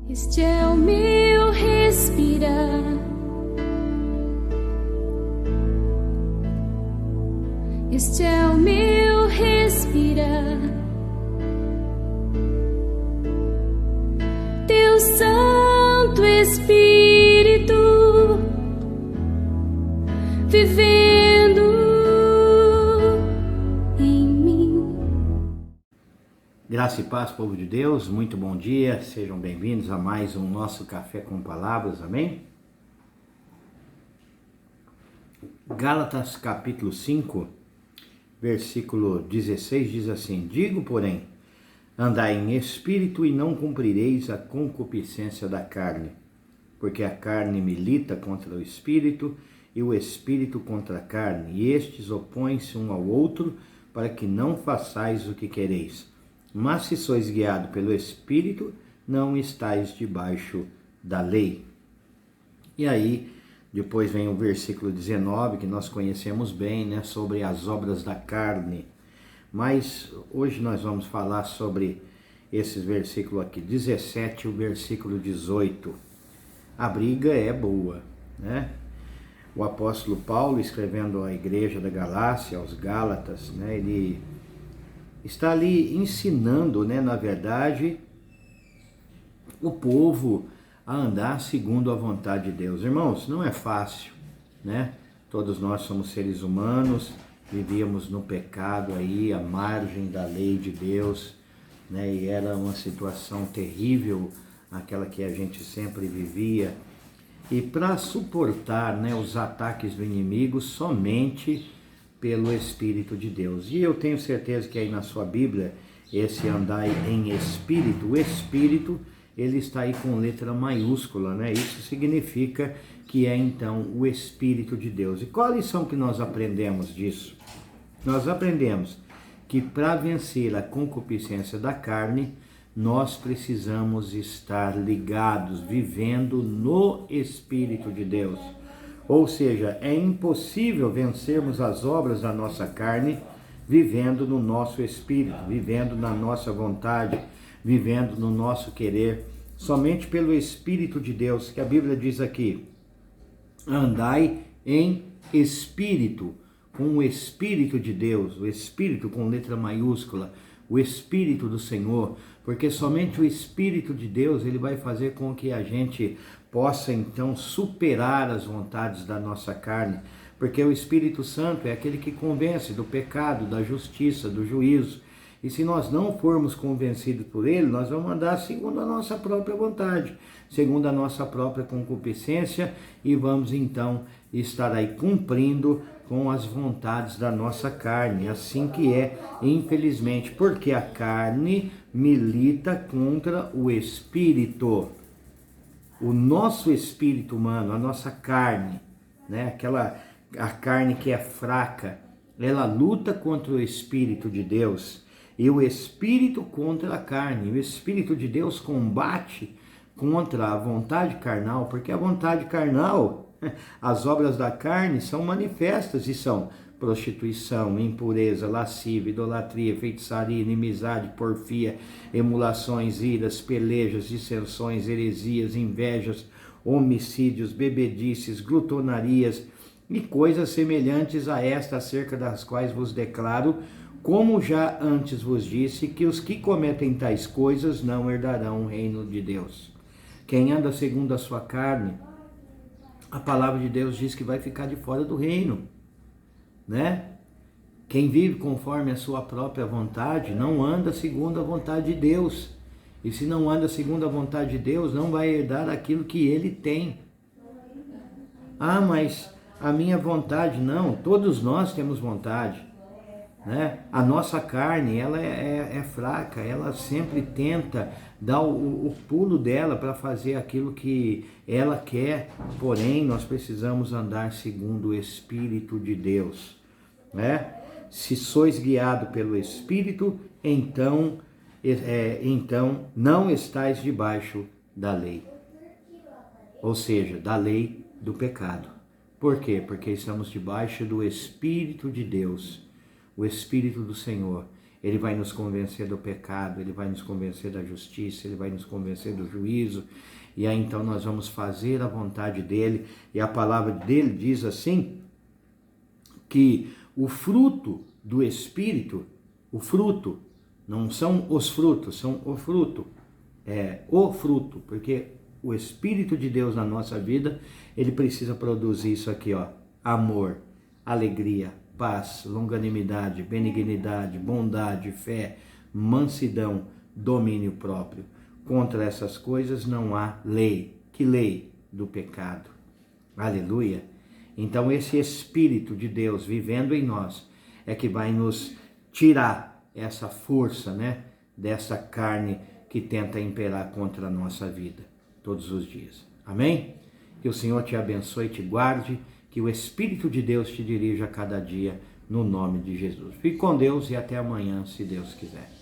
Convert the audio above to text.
Este é o meu respirar, este é o meu respirar. Teu Santo Espírito vivendo em mim. Graça e paz, povo de Deus, muito bom dia, sejam bem-vindos a mais um nosso Café com Palavras, amém? Gálatas capítulo 5, versículo 16 diz assim: digo, porém, andai em espírito e não cumprireis a concupiscência da carne, porque a carne milita contra o espírito e o espírito contra a carne, e estes opõem-se um ao outro para que não façais o que quereis. Mas se sois guiados pelo Espírito, não estáis debaixo da lei. E aí, depois vem o versículo 19, que nós conhecemos bem, né, sobre as obras da carne. Mas hoje nós vamos falar sobre esses versículos aqui, 17 e o versículo 18. A briga é boa, né? O apóstolo Paulo, escrevendo à igreja da Galácia, aos Gálatas, né, ele está ali ensinando, né, na verdade, o povo a andar segundo a vontade de Deus. Irmãos, não é fácil, né? Todos nós somos seres humanos, vivíamos no pecado aí, à margem da lei de Deus, né? E era uma situação terrível, aquela que a gente sempre vivia. E para suportar, né, os ataques do inimigo somente pelo Espírito de Deus. E eu tenho certeza que aí na sua Bíblia, esse andai em Espírito, o Espírito, ele está aí com letra maiúscula, né? Isso significa que é então o Espírito de Deus. E qual a lição que nós aprendemos disso? Nós aprendemos que para vencer a concupiscência da carne, nós precisamos estar ligados, vivendo no Espírito de Deus. Ou seja, é impossível vencermos as obras da nossa carne vivendo no nosso espírito, vivendo na nossa vontade, vivendo no nosso querer, somente pelo Espírito de Deus, que a Bíblia diz aqui: andai em espírito, com o Espírito de Deus, o Espírito com letra maiúscula, o Espírito do Senhor, porque somente o Espírito de Deus ele vai fazer com que a gente possa então superar as vontades da nossa carne, porque o Espírito Santo é aquele que convence do pecado, da justiça, do juízo. E se nós não formos convencidos por ele, nós vamos andar segundo a nossa própria vontade, segundo a nossa própria concupiscência, e vamos então estar aí cumprindo com as vontades da nossa carne, assim que é, infelizmente, porque a carne milita contra o espírito. O nosso espírito humano, a nossa carne, né, a carne que é fraca, ela luta contra o Espírito de Deus, e o Espírito contra a carne. O Espírito de Deus combate contra a vontade carnal, porque a vontade carnal, as obras da carne são manifestas e são prostituição, impureza, lascívia, idolatria, feitiçaria, inimizade, porfia, emulações, iras, pelejas, dissensões, heresias, invejas, homicídios, bebedices, glutonarias e coisas semelhantes a esta, acerca das quais vos declaro, como já antes vos disse, que os que cometem tais coisas não herdarão o reino de Deus. Quem anda segundo a sua carne, a palavra de Deus diz que vai ficar de fora do reino, né? Quem vive conforme a sua própria vontade não anda segundo a vontade de Deus. E se não anda segundo a vontade de Deus, não vai herdar aquilo que ele tem. Ah, mas a minha vontade, não, todos nós temos vontade, né? A nossa carne, ela é fraca, ela sempre tenta dar o pulo dela para fazer aquilo que ela quer, porém nós precisamos andar segundo o Espírito de Deus, né? Se sois guiado pelo Espírito, então não estáis debaixo da lei, ou seja, da lei do pecado. Por quê? Porque estamos debaixo do Espírito de Deus, o Espírito do Senhor. Ele vai nos convencer do pecado, ele vai nos convencer da justiça, ele vai nos convencer do juízo. E aí então nós vamos fazer a vontade dele. E a palavra dele diz assim, que o fruto do Espírito, o fruto, não são os frutos, são o fruto. É o fruto, porque o Espírito de Deus na nossa vida, ele precisa produzir isso aqui, ó, amor, alegria, paz, longanimidade, benignidade, bondade, fé, mansidão, domínio próprio. Contra essas coisas não há lei. Que lei? Do pecado. Aleluia. Então esse Espírito de Deus vivendo em nós é que vai nos tirar essa força, né, dessa carne que tenta imperar contra a nossa vida todos os dias. Amém? Que o Senhor te abençoe e te guarde, que o Espírito de Deus te dirija a cada dia, no nome de Jesus. Fique com Deus e até amanhã, se Deus quiser.